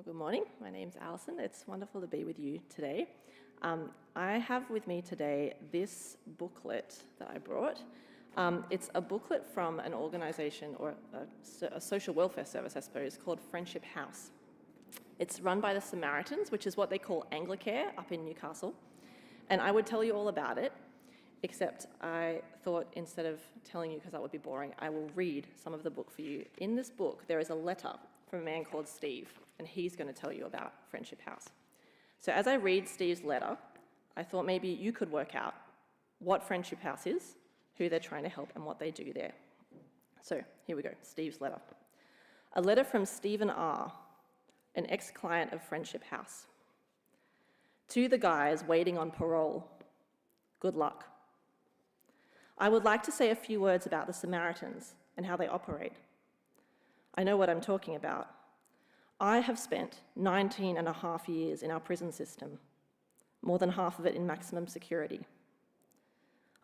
Well, good morning. My name's Alison. It's wonderful to be with you today. I have with me today this booklet that I brought. It's a booklet from an organisation or a social welfare service, I suppose, called Friendship House. It's run by the Samaritans, which is what they call Anglicare up in Newcastle. And I would tell you all about it, except I thought instead of telling you, because that would be boring, I will read some of the book for you. In this book, there is a letter from a man called Steve, and he's going to tell you about Friendship House. So as I read Steve's letter, I thought maybe you could work out what Friendship House is, who they're trying to help, and what they do there. So here we go, Steve's letter. A letter from Stephen R., an ex-client of Friendship House. To the guys waiting on parole, good luck. I would like to say a few words about the Samaritans and how they operate. I know what I'm talking about. I have spent 19 and a half years in our prison system, more than half of it in maximum security.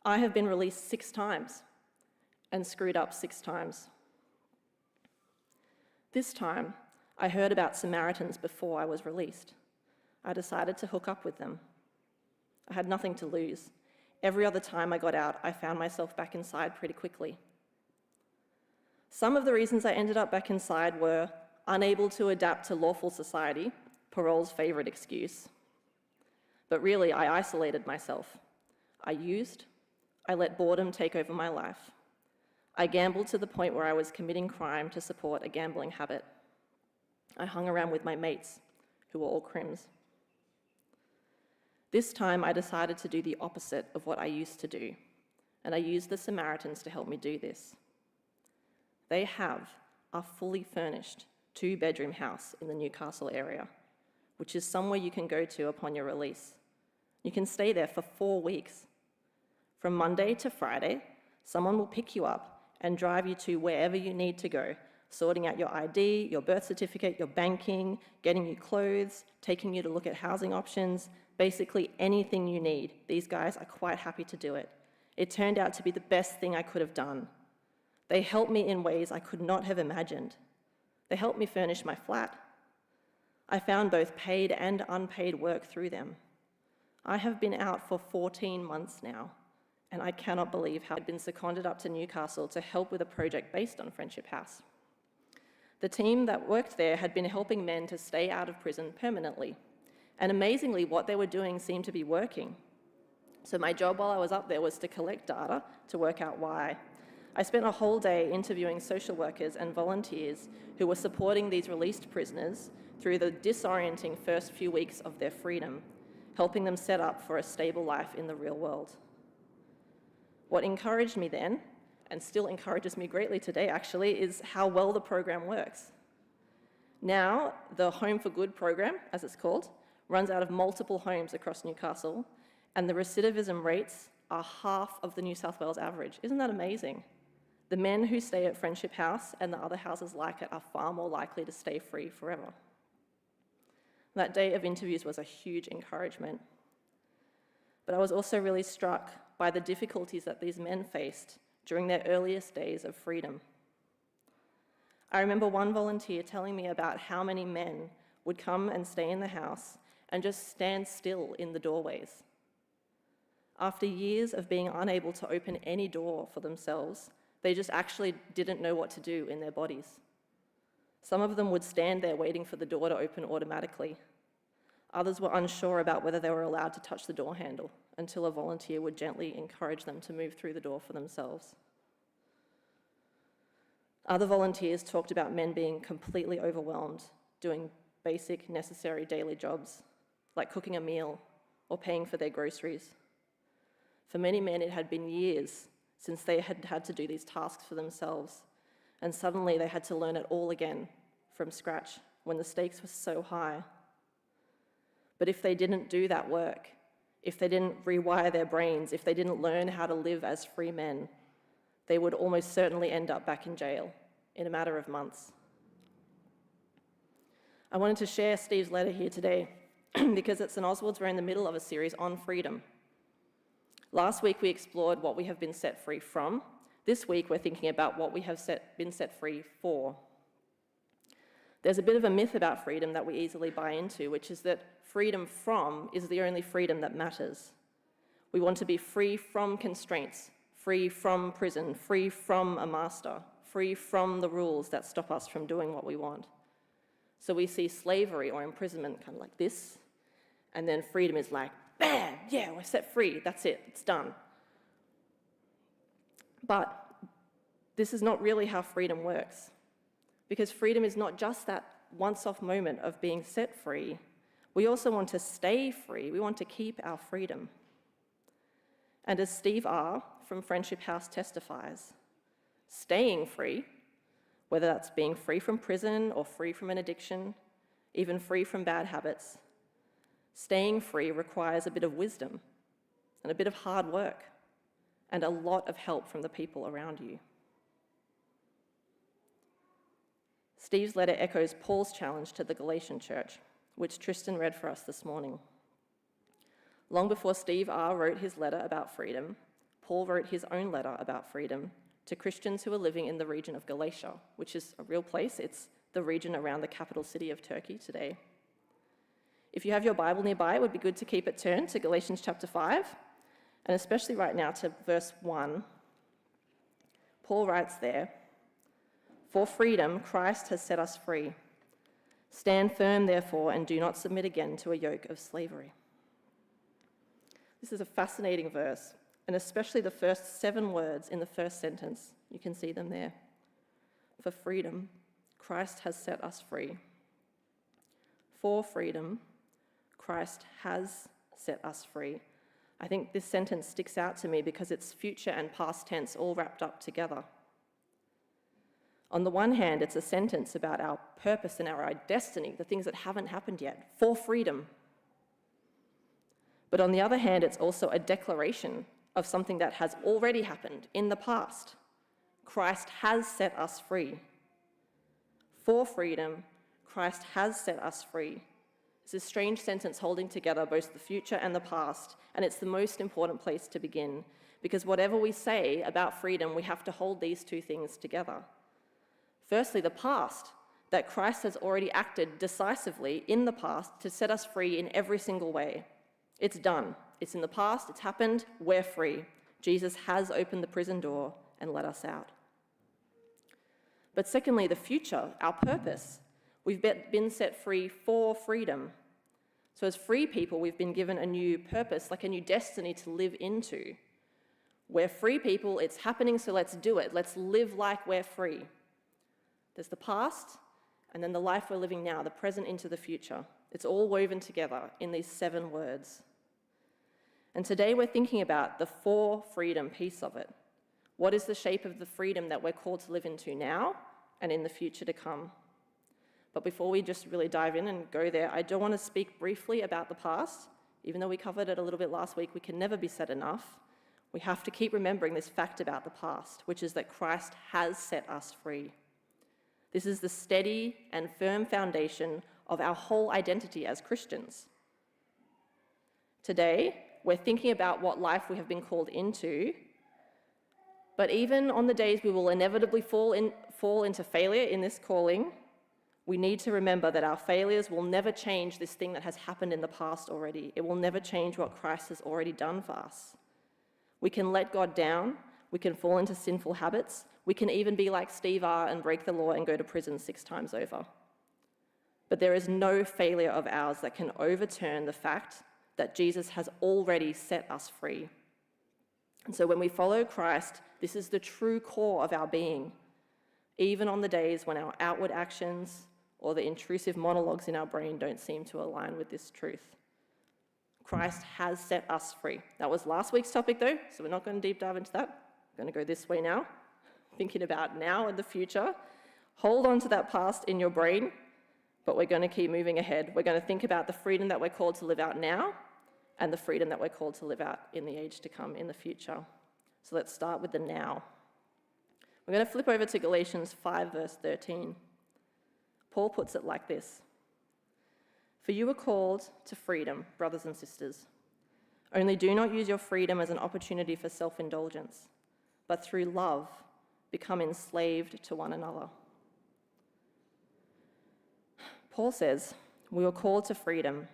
I have been released 6 times and screwed up 6 times. This time, I heard about Samaritans before I was released. I decided to hook up with them. I had nothing to lose. Every other time I got out, I found myself back inside pretty quickly. Some of the reasons I ended up back inside were unable to adapt to lawful society, parole's favourite excuse. But really, I isolated myself. I used. I let boredom take over my life. I gambled to the point where I was committing crime to support a gambling habit. I hung around with my mates, who were all crims. This time, I decided to do the opposite of what I used to do, and I used the Samaritans to help me do this. They have a fully furnished 2-bedroom house in the Newcastle area, which is somewhere you can go to upon your release. You can stay there for 4 weeks. From Monday to Friday, someone will pick you up and drive you to wherever you need to go, sorting out your ID, your birth certificate, your banking, getting you clothes, taking you to look at housing options, basically anything you need. These guys are quite happy to do it. It turned out to be the best thing I could have done. They helped me in ways I could not have imagined. They helped me furnish my flat. I found both paid and unpaid work through them. I have been out for 14 months now, and I cannot believe how I'd been seconded up to Newcastle to help with a project based on Friendship House. The team that worked there had been helping men to stay out of prison permanently, and amazingly, what they were doing seemed to be working. So my job while I was up there was to collect data to work out why. I spent a whole day interviewing social workers and volunteers who were supporting these released prisoners through the disorienting first few weeks of their freedom, helping them set up for a stable life in the real world. What encouraged me then, and still encourages me greatly today actually, is how well the program works. Now, the Home for Good program, as it's called, runs out of multiple homes across Newcastle, and the recidivism rates are half of the New South Wales average. Isn't that amazing? The men who stay at Friendship House and the other houses like it are far more likely to stay free forever. That day of interviews was a huge encouragement. But I was also really struck by the difficulties that these men faced during their earliest days of freedom. I remember one volunteer telling me about how many men would come and stay in the house and just stand still in the doorways. After years of being unable to open any door for themselves, they just actually didn't know what to do in their bodies. Some of them would stand there waiting for the door to open automatically. Others were unsure about whether they were allowed to touch the door handle until a volunteer would gently encourage them to move through the door for themselves. Other volunteers talked about men being completely overwhelmed, doing basic, necessary daily jobs, like cooking a meal or paying for their groceries. For many men, it had been years since they had had to do these tasks for themselves, and suddenly they had to learn it all again from scratch when the stakes were so high. But if they didn't do that work, if they didn't rewire their brains, if they didn't learn how to live as free men, they would almost certainly end up back in jail in a matter of months. I wanted to share Steve's letter here today because at St Oswald's we're in the middle of a series on freedom. Last week we explored what we have been set free from. This week we're thinking about what we have been set free for. There's a bit of a myth about freedom that we easily buy into, which is that freedom from is the only freedom that matters. We want to be free from constraints, free from prison, free from a master, free from the rules that stop us from doing what we want. So we see slavery or imprisonment kind of like this, and then freedom is like, bam, yeah, we're set free, that's it, it's done. But this is not really how freedom works, because freedom is not just that once-off moment of being set free. We also want to stay free. We want to keep our freedom. And as Steve R. from Friendship House testifies, staying free, whether that's being free from prison or free from an addiction, even free from bad habits, staying free requires a bit of wisdom and a bit of hard work and a lot of help from the people around you. Steve's letter echoes Paul's challenge to the Galatian church, which Tristan read for us this morning. Long before Steve R. wrote his letter about freedom, Paul wrote his own letter about freedom to Christians who are living in the region of Galatia, which is a real place. It's the region around the capital city of Turkey today. If you have your Bible nearby, it would be good to keep it turned to Galatians chapter 5, and especially right now to verse 1. Paul writes there, "For freedom, Christ has set us free. Stand firm, therefore, and do not submit again to a yoke of slavery." This is a fascinating verse, and especially the first 7 words in the first sentence. You can see them there. For freedom, Christ has set us free. For freedom, Christ has set us free. I think this sentence sticks out to me because it's future and past tense all wrapped up together. On the one hand, it's a sentence about our purpose and our destiny, the things that haven't happened yet, for freedom. But on the other hand, it's also a declaration of something that has already happened in the past. Christ has set us free. For freedom, Christ has set us free. It's a strange sentence holding together both the future and the past, and it's the most important place to begin, because whatever we say about freedom, we have to hold these two things together. Firstly, the past, that Christ has already acted decisively in the past to set us free in every single way. It's done. It's in the past, it's happened, we're free. Jesus has opened the prison door and let us out. But secondly, the future, our purpose. We've been set free for freedom. So as free people, we've been given a new purpose, like a new destiny to live into. We're free people, it's happening, so let's do it. Let's live like we're free. There's the past, and then the life we're living now, the present into the future. It's all woven together in these 7 words. And today we're thinking about the for freedom piece of it. What is the shape of the freedom that we're called to live into now and in the future to come? But before we just really dive in and go there, I do want to speak briefly about the past. Even though we covered it a little bit last week, we can never be said enough. We have to keep remembering this fact about the past, which is that Christ has set us free. This is the steady and firm foundation of our whole identity as Christians. Today, we're thinking about what life we have been called into, but even on the days we will inevitably fall into failure in this calling, we need to remember that our failures will never change this thing that has happened in the past already. It will never change what Christ has already done for us. We can let God down, we can fall into sinful habits, we can even be like Steve R. and break the law and go to prison 6 times over. But there is no failure of ours that can overturn the fact that Jesus has already set us free. And so when we follow Christ, this is the true core of our being, even on the days when our outward actions or the intrusive monologues in our brain don't seem to align with this truth. Christ has set us free. That was last week's topic though, so we're not going to deep dive into that. I'm going to go this way now, thinking about now and the future. Hold on to that past in your brain, but we're going to keep moving ahead. We're going to think about the freedom that we're called to live out now and the freedom that we're called to live out in the age to come, in the future. So let's start with the now. We're going to flip over to Galatians 5, verse 13. Paul puts it like this: "For you are called to freedom, brothers and sisters. Only do not use your freedom as an opportunity for self-indulgence, but through love, become enslaved to one another." Paul says, we were called to freedom,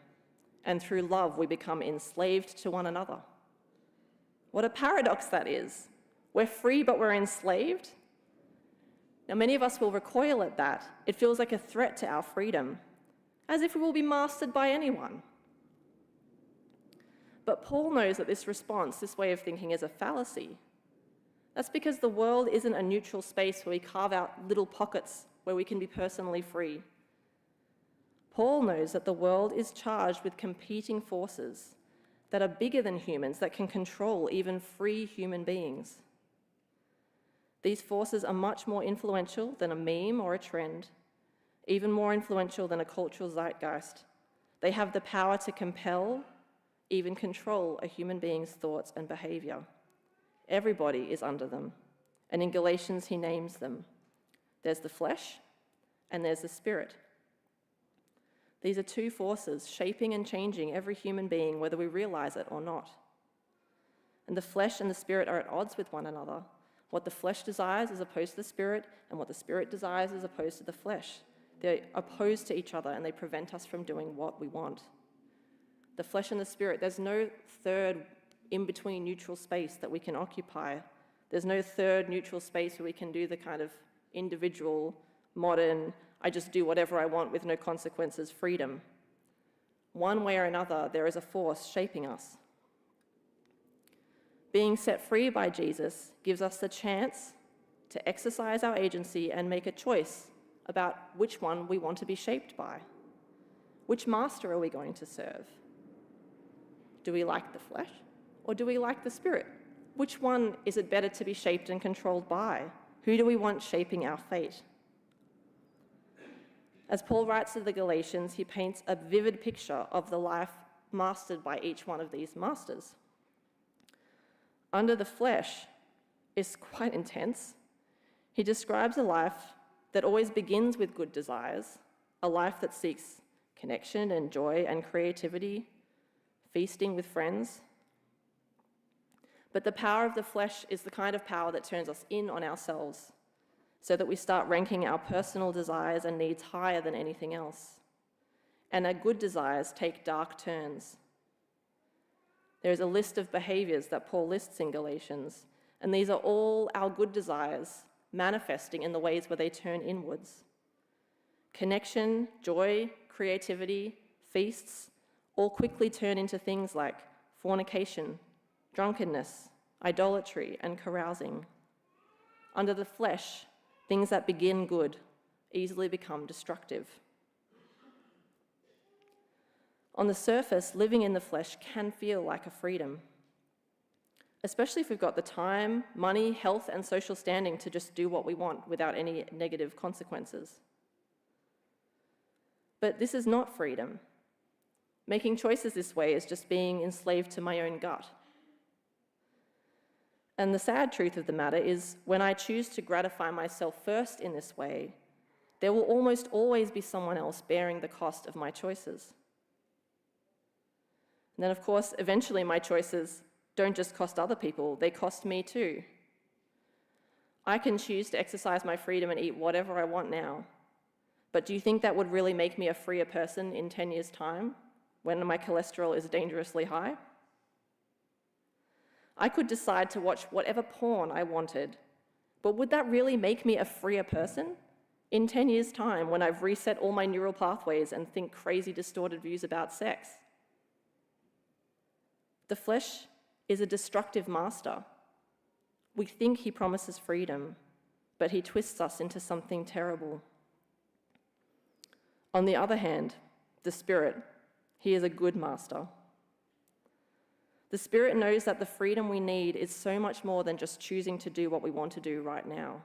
and through love we become enslaved to one another. What a paradox that is. We're free, but we're enslaved. Now, many of us will recoil at that. It feels like a threat to our freedom, as if we will be mastered by anyone. But Paul knows that this response, this way of thinking, is a fallacy. That's because the world isn't a neutral space where we carve out little pockets where we can be personally free. Paul knows that the world is charged with competing forces that are bigger than humans, that can control even free human beings. These forces are much more influential than a meme or a trend, even more influential than a cultural zeitgeist. They have the power to compel, even control a human being's thoughts and behavior. Everybody is under them, and in Galatians he names them. There's the flesh, and there's the spirit. These are two forces shaping and changing every human being, whether we realize it or not. And the flesh and the spirit are at odds with one another. What the flesh desires is opposed to the spirit, and what the spirit desires is opposed to the flesh. They're opposed to each other, and they prevent us from doing what we want. The flesh and the spirit, there's no third in-between neutral space that we can occupy. There's no third neutral space where we can do the kind of individual, modern, I just do whatever I want with no consequences freedom. One way or another, there is a force shaping us. Being set free by Jesus gives us the chance to exercise our agency and make a choice about which one we want to be shaped by. Which master are we going to serve? Do we like the flesh, or do we like the spirit? Which one is it better to be shaped and controlled by? Who do we want shaping our fate? As Paul writes to the Galatians, he paints a vivid picture of the life mastered by each one of these masters. Under the flesh is quite intense. He describes a life that always begins with good desires, a life that seeks connection and joy and creativity, feasting with friends. But the power of the flesh is the kind of power that turns us in on ourselves, so that we start ranking our personal desires and needs higher than anything else. And our good desires take dark turns. There's a list of behaviors that Paul lists in Galatians, and these are all our good desires manifesting in the ways where they turn inwards. Connection, joy, creativity, feasts all quickly turn into things like fornication, drunkenness, idolatry, and carousing. Under the flesh, things that begin good easily become destructive. On the surface, living in the flesh can feel like a freedom, especially if we've got the time, money, health, and social standing to just do what we want without any negative consequences. But this is not freedom. Making choices this way is just being enslaved to my own gut. And the sad truth of the matter is, when I choose to gratify myself first in this way, there will almost always be someone else bearing the cost of my choices. And then, of course, eventually my choices don't just cost other people, they cost me too. I can choose to exercise my freedom and eat whatever I want now. But do you think that would really make me a freer person in 10 years' time, when my cholesterol is dangerously high? I could decide to watch whatever porn I wanted, but would that really make me a freer person? In 10 years' time, when I've reset all my neural pathways and think crazy, distorted views about sex? The flesh is a destructive master. We think he promises freedom, but he twists us into something terrible. On the other hand, the Spirit, he is a good master. The Spirit knows that the freedom we need is so much more than just choosing to do what we want to do right now.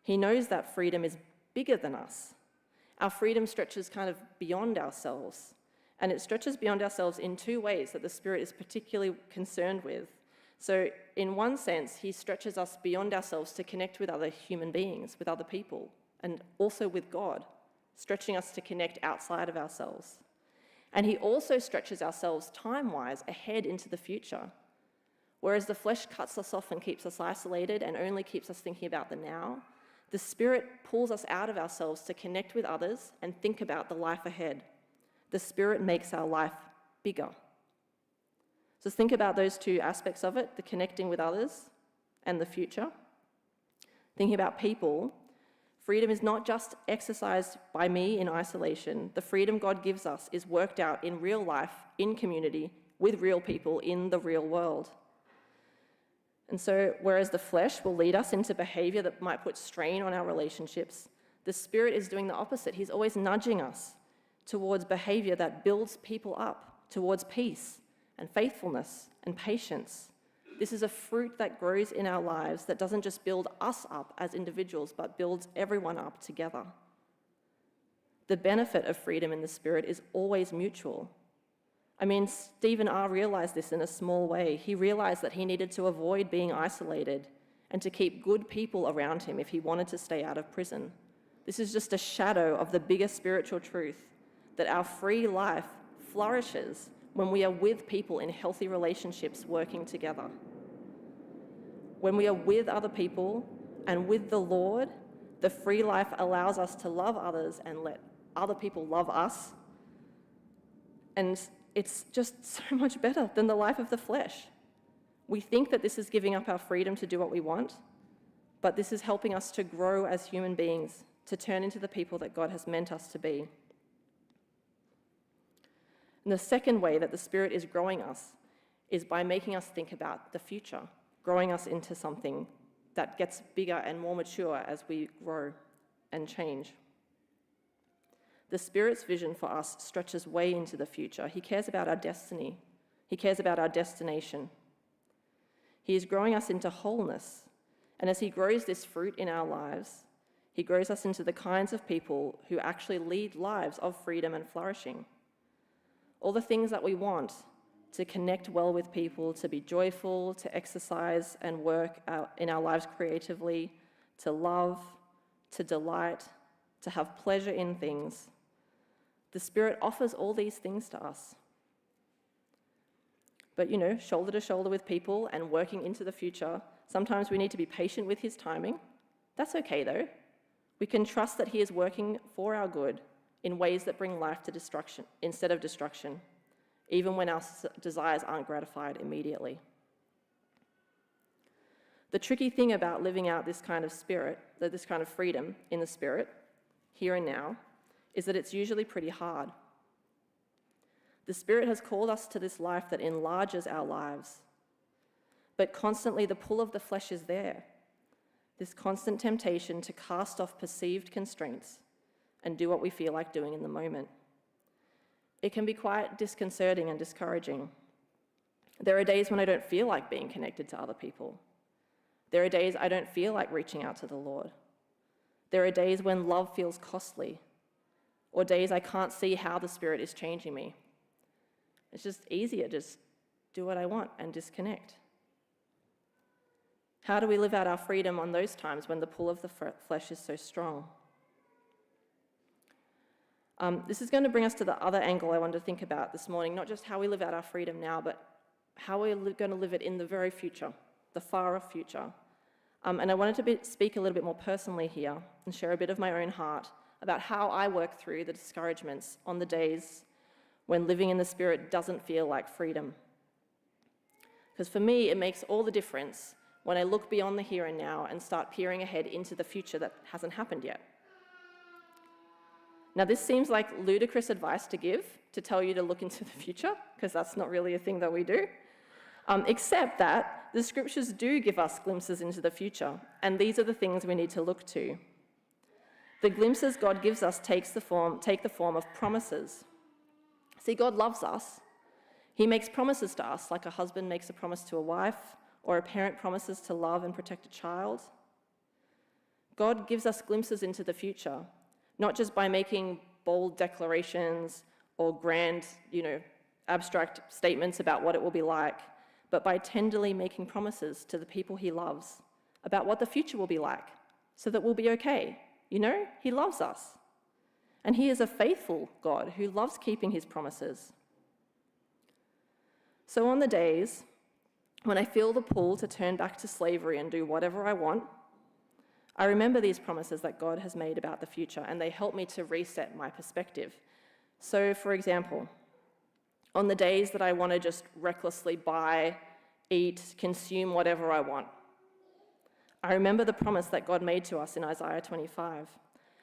He knows that freedom is bigger than us. Our freedom stretches kind of beyond ourselves, and it stretches beyond ourselves in two ways that the Spirit is particularly concerned with. So in one sense, he stretches us beyond ourselves to connect with other human beings, with other people, and also with God, stretching us to connect outside of ourselves. And he also stretches ourselves time-wise ahead into the future. Whereas the flesh cuts us off and keeps us isolated and only keeps us thinking about the now, The Spirit pulls us out of ourselves to connect with others and think about the life ahead. The Spirit makes our life bigger. So think about those two aspects of it, the connecting with others and the future. Thinking about people, freedom is not just exercised by me in isolation. The freedom God gives us is worked out in real life, in community, with real people in the real world. And so, whereas the flesh will lead us into behavior that might put strain on our relationships, the Spirit is doing the opposite. He's always nudging us towards behavior that builds people up, towards peace and faithfulness and patience. This is a fruit that grows in our lives that doesn't just build us up as individuals, but builds everyone up together. The benefit of freedom in the Spirit is always mutual. I mean, Stephen R. realized this in a small way. He realized that he needed to avoid being isolated and to keep good people around him if he wanted to stay out of prison. This is just a shadow of the bigger spiritual truth that our free life flourishes when we are with people in healthy relationships working together. When we are with other people and with the Lord, the free life allows us to love others and let other people love us. And it's just so much better than the life of the flesh. We think that this is giving up our freedom to do what we want, but this is helping us to grow as human beings, to turn into the people that God has meant us to be. And the second way that the Spirit is growing us is by making us think about the future, growing us into something that gets bigger and more mature as we grow and change. The Spirit's vision for us stretches way into the future. He cares about our destiny. He cares about our destination. He is growing us into wholeness. And as He grows this fruit in our lives, He grows us into the kinds of people who actually lead lives of freedom and flourishing. All the things that we want, to connect well with people, to be joyful, to exercise and work in our lives creatively, to love, to delight, to have pleasure in things. The Spirit offers all these things to us. But, shoulder to shoulder with people and working into the future, sometimes we need to be patient with His timing. That's okay, though. We can trust that He is working for our good in ways that bring life to destruction instead of destruction, even when our desires aren't gratified immediately. The tricky thing about living out this kind of spirit, this kind of freedom in the Spirit, here and now, is that it's usually pretty hard. The Spirit has called us to this life that enlarges our lives, but constantly the pull of the flesh is there, this constant temptation to cast off perceived constraints and do what we feel like doing in the moment. It can be quite disconcerting and discouraging. There are days when I don't feel like being connected to other people. There are days I don't feel like reaching out to the Lord. There are days when love feels costly, or days I can't see how the Spirit is changing me. It's just easier to just do what I want and disconnect. How do we live out our freedom on those times when the pull of the flesh is so strong? This is going to bring us to the other angle I wanted to think about this morning, not just how we live out our freedom now, but how we're going to live it in the very future, the far-off future. And I wanted to speak a little bit more personally here and share a bit of my own heart about how I work through the discouragements on the days when living in the Spirit doesn't feel like freedom. Because for me, it makes all the difference when I look beyond the here and now and start peering ahead into the future that hasn't happened yet. Now, this seems like ludicrous advice to give, to tell you to look into the future, because that's not really a thing that we do, except that the scriptures do give us glimpses into the future, and these are the things we need to look to. The glimpses God gives us take the form of promises. See, God loves us. He makes promises to us, like a husband makes a promise to a wife, or a parent promises to love and protect a child. God gives us glimpses into the future, not just by making bold declarations or grand, abstract statements about what it will be like, but by tenderly making promises to the people He loves about what the future will be like, so that we'll be okay. He loves us. And He is a faithful God who loves keeping His promises. So on the days when I feel the pull to turn back to slavery and do whatever I want, I remember these promises that God has made about the future, and they help me to reset my perspective. So, for example, on the days that I want to just recklessly buy, eat, consume whatever I want, I remember the promise that God made to us in Isaiah 25.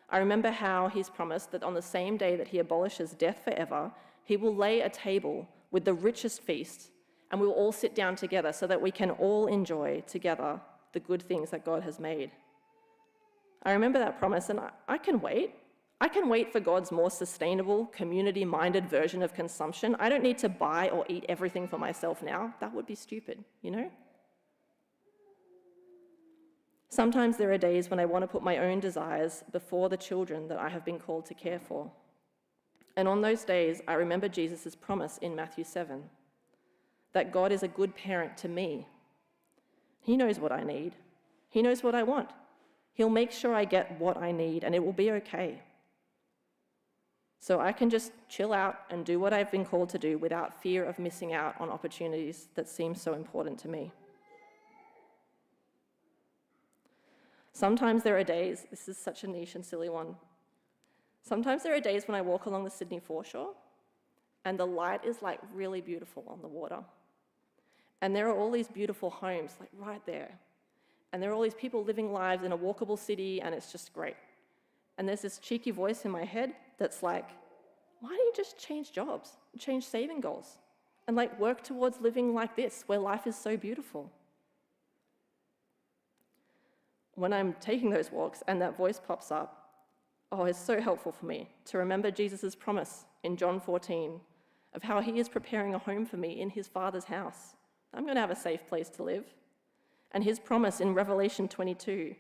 I remember how he's promised that on the same day that he abolishes death forever, he will lay a table with the richest feast, and we will all sit down together so that we can all enjoy together the good things that God has made. I remember that promise, and I can wait. I can wait for God's more sustainable, community-minded version of consumption. I don't need to buy or eat everything for myself now. That would be stupid, you know? Sometimes there are days when I want to put my own desires before the children that I have been called to care for. And on those days, I remember Jesus' promise in Matthew 7, that God is a good parent to me. He knows what I need. He knows what I want. He'll make sure I get what I need, and it will be okay. So I can just chill out and do what I've been called to do without fear of missing out on opportunities that seem so important to me. Sometimes there are days, this is such a niche and silly one, sometimes there are days when I walk along the Sydney foreshore and the light is like really beautiful on the water. And there are all these beautiful homes like right there. And there are all these people living lives in a walkable city, and it's just great. And there's this cheeky voice in my head that's like, why don't you just change jobs, change saving goals, and like work towards living like this, where life is so beautiful? When I'm taking those walks and that voice pops up, oh, it's so helpful for me to remember Jesus' promise in John 14 of how he is preparing a home for me in his Father's house. I'm going to have a safe place to live. And his promise in Revelation 22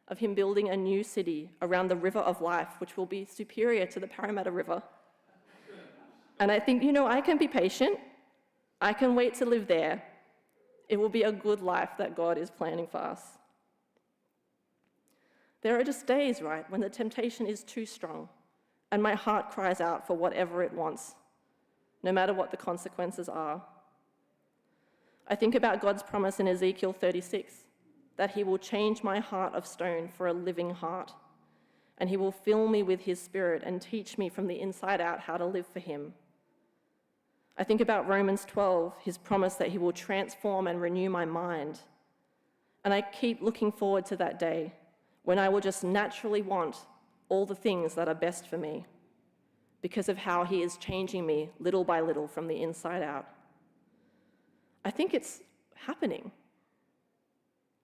of him building a new city around the river of life, which will be superior to the Parramatta River. And I think, I can be patient. I can wait to live there. It will be a good life that God is planning for us. There are just days, right, when the temptation is too strong and my heart cries out for whatever it wants, no matter what the consequences are. I think about God's promise in Ezekiel 36, that he will change my heart of stone for a living heart, and he will fill me with his spirit and teach me from the inside out how to live for him. I think about Romans 12, his promise that he will transform and renew my mind. And I keep looking forward to that day when I will just naturally want all the things that are best for me because of how he is changing me little by little from the inside out. I think it's happening.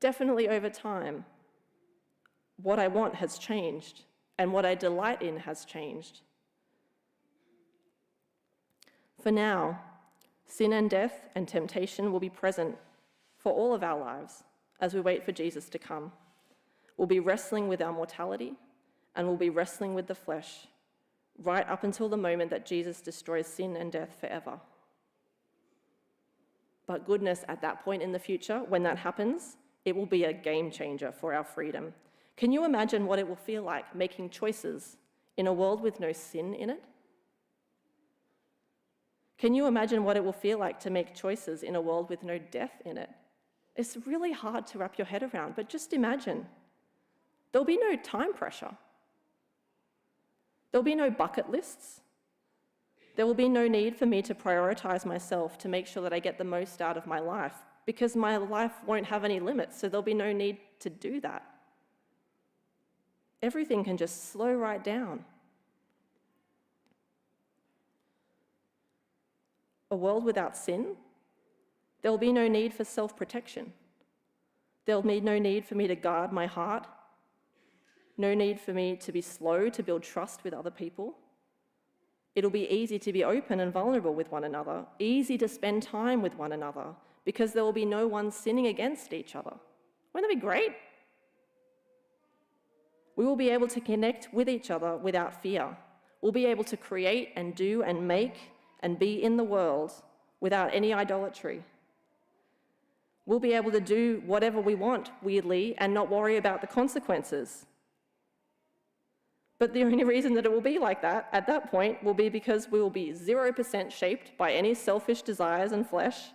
Definitely over time, what I want has changed, and what I delight in has changed. For now, sin and death and temptation will be present for all of our lives as we wait for Jesus to come. We'll be wrestling with our mortality, and we'll be wrestling with the flesh, right up until the moment that Jesus destroys sin and death forever. But goodness, at that point in the future, when that happens, it will be a game changer for our freedom. Can you imagine what it will feel like making choices in a world with no sin in it? Can you imagine what it will feel like to make choices in a world with no death in it? It's really hard to wrap your head around, but just imagine. There'll be no time pressure. There'll be no bucket lists. There will be no need for me to prioritize myself to make sure that I get the most out of my life, because my life won't have any limits, so there'll be no need to do that. Everything can just slow right down. A world without sin, there will be no need for self-protection. There'll be no need for me to guard my heart, no need for me to be slow to build trust with other people. It'll be easy to be open and vulnerable with one another, easy to spend time with one another, because there will be no one sinning against each other. Won't that be great? We will be able to connect with each other without fear. We'll be able to create and do and make and be in the world without any idolatry. We'll be able to do whatever we want, weirdly, and not worry about the consequences. But the only reason that it will be like that at that point will be because we will be 0% shaped by any selfish desires and flesh,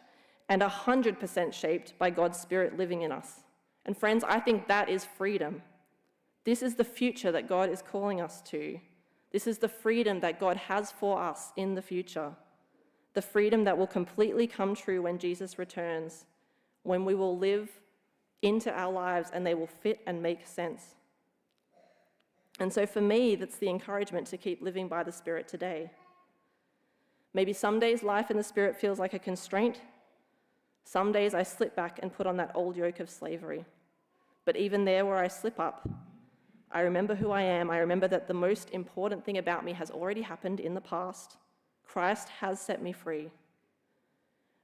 and 100% shaped by God's Spirit living in us. And friends, I think that is freedom. This is the future that God is calling us to. This is the freedom that God has for us in the future. The freedom that will completely come true when Jesus returns, when we will live into our lives and they will fit and make sense. And so for me, that's the encouragement to keep living by the Spirit today. Maybe some days life in the Spirit feels like a constraint. Some days I slip back and put on that old yoke of slavery. But even there where I slip up, I remember who I am. I remember that the most important thing about me has already happened in the past. Christ has set me free.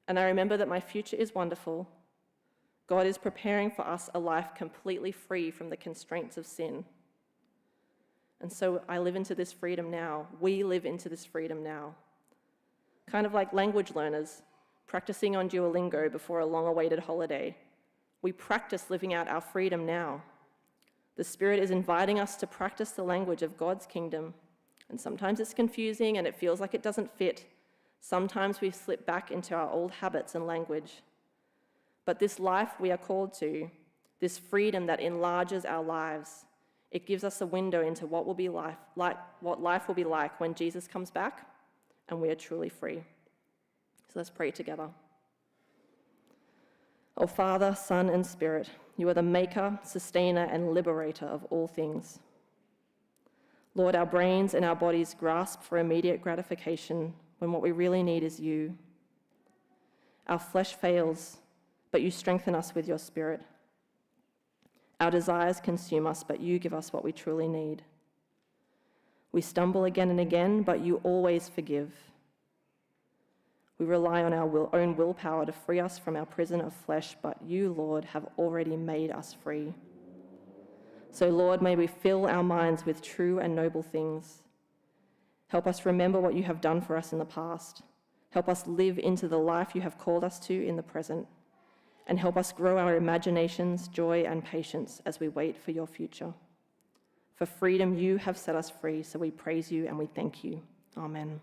And I remember that my future is wonderful. God is preparing for us a life completely free from the constraints of sin. And so I live into this freedom now. We live into this freedom now. Kind of like language learners practicing on Duolingo before a long-awaited holiday. We practice living out our freedom now. The Spirit is inviting us to practice the language of God's kingdom. And sometimes it's confusing and it feels like it doesn't fit. Sometimes we slip back into our old habits and language. But this life we are called to, this freedom that enlarges our lives, it gives us a window into what life will be like when Jesus comes back and we are truly free. So let's pray together. Oh, Father, Son, and Spirit, you are the maker, sustainer, and liberator of all things. Lord, our brains and our bodies grasp for immediate gratification when what we really need is you. Our flesh fails, but you strengthen us with your Spirit. Our desires consume us, but you give us what we truly need. We stumble again and again, but you always forgive. We rely on our own willpower to free us from our prison of flesh, but you, Lord, have already made us free. So, Lord, may we fill our minds with true and noble things. Help us remember what you have done for us in the past. Help us live into the life you have called us to in the present. And help us grow our imaginations, joy, and patience as we wait for your future. For freedom, you have set us free, so we praise you and we thank you. Amen.